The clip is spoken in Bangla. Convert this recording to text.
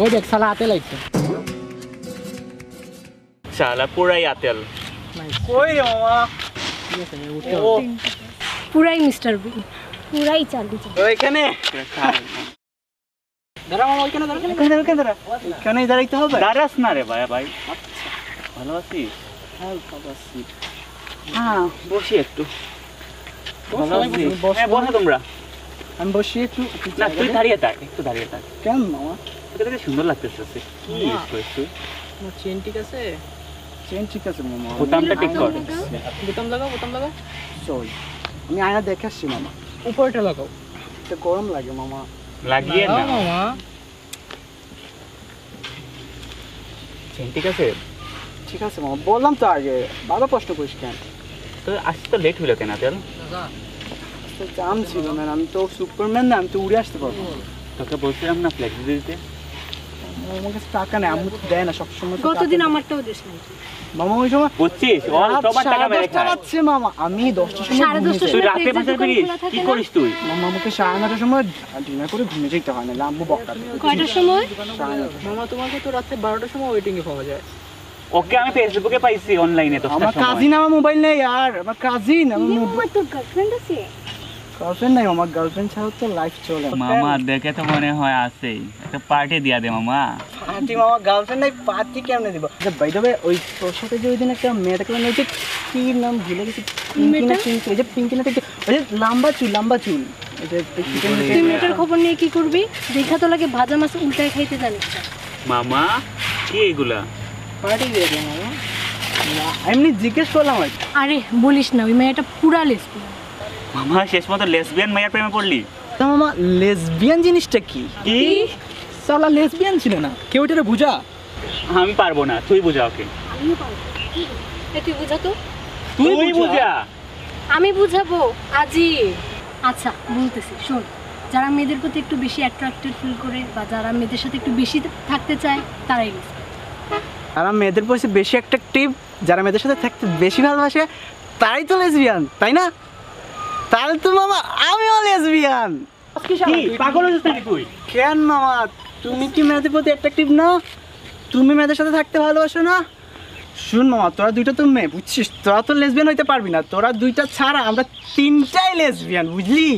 ওই দেখ শালা আতে লাগছে শালা পুরাই আতেল কই রে মামা পুরাই মিস্টার বিন পুরাই চার্লি ওইখানে দাঁড়া মামা ওইখানে দাঁড়া এখানেই দাঁড়াইতে হবে দাঁড়াস না রে ভাই ভাই ভালো আছিস হ্যাঁ বসি একটু ভালো আছিস হ্যাঁ বসো তোমরা আমি বসি একটু না তুই দাঁড়িয়ে থাক একটু দাঁড়িয়ে থাক কেন মামা তোকে দেখে সুন্দর লাগতেছে কি ইউজ করিস তুই চেন ঠিক আছে চেন ঠিক আছে মামা বোতামটা ঠিক কর বোতাম লাগাও চল আমি আয়না দেখে আসছি মামা উপরটা লাগাও এটা গরম লাগে মামা লাগিয়ে না মামা চেন ঠিক আছে ঠিক আছে মামা বললাম তো আগে বাবা প্রশ্ন করিস কেন তো আসতে তো লেট হলো কেন তেল জাম ছিল ম্যান আমি তো সুপারম্যান না আমি তো উড়ে আসতে পারবো তোকে বলছিলাম না ফ্লেক্সি দিতে আমার কাছে টাকা নেই আম্মু তো দেয় না সবসময় গতদিন আমারটাও দেশ নাই মামা ওই সময় বুঝছিস ওর সবার টাকা মেরে খায় পাচ্ছে মামা আমি 10টার সময় সাড়ে ঘুমিয়ে 10টার যাই। তুই রাতে বাসা ফিরিস কি করিস তুই মামা আমাকে 9:30টার সময় ডিনার করে ঘুমিয়ে যেতে হয় না আম্মু বকা দেয় কয়টার সময় 9:30 মামা তোমাকে তো রাতে 12টার সময় ওয়েটিং এ পাওয়া যায় ওকে আমি ফেসবুকে পাইছি অনলাইনে তো আমার কাজিন আমার মোবাইল নেই আর আমার কাজিন আমার আমার তো গার্লফ্রেন্ড আছে গার্লফ্রেন্ড নাই আমার গার্লফ্রেন্ড ছাড়া তো লাইফ চলে মামা দেখে তো মনে হয় আছেই একটা পার্টি দিয়া দে মামা পার্টি মামা গার্লফ্রেন্ড নাই পার্টি কেমনে দিব আচ্ছা বাই দ্য ওয়ে ওই তোর সাথে যে ওই দিন একটা মেয়েটাকে মানে ওই যে কি নাম ভুলে গেছি পিঙ্কি না পিঙ্কি ওই যে পিঙ্কি না পিঙ্কি ওই যে লম্বা চুল ওই যে তুই মেয়েটার খবর নিয়ে কি করবি দেখা তো লাগে ভাজা মাছ উল্টায় খাইতে জানিস মামা কি এগুলা পার্টি দিয়ে দে মামা এমনি জিজ্ঞেস করলাম আর কি। আরে বলিস না ওই মেয়েটা পুরা লেসবিয়ান মামা শেষ মতো লেসবিয়ান মাইয়ার প্রেমে পড়লি তা মামা লেসবিয়ান জিনিসটা কি কি সালা লেসবিয়ান ছিল না কেউ এটা বুঝা আমি পারবো না তুই বুঝা ওকে আমিও পারবো তুই বুঝা তো তুই বুঝা আমি বুঝাবো আজই আচ্ছা বলতেছি শোন যারা মেয়েদের প্রতি একটু বেশি অ্যাট্রাক্টেড ফিল করে বা যারা মেয়েদের সাথে একটু বেশি থাকতে চায় তারাই যারা মেয়েদের পয়সা বেশি অ্যাট্রাকটিভ যারা মেয়েদের সাথে থাকতে বেশি ভালোবাসে তারাই তো লেসবিয়ান তাই না তাহলে তো মামা আমিও লেসবিয়ান কি পাগল হয়েছিস নাকি তুই কেন মামা তুমি কি মেয়েদের প্রতি অ্যাট্রাকটিভ না তুমি মেয়েদের সাথে থাকতে ভালোবাসো না শুন মামা তোরা দুইটা তো মেয়ে বুঝছিস তোরা তো লেসবিয়ান হইতে পারবি না তোরা দুইটা ছাড়া আমরা তিনটাই লেসবিয়ান বুঝলি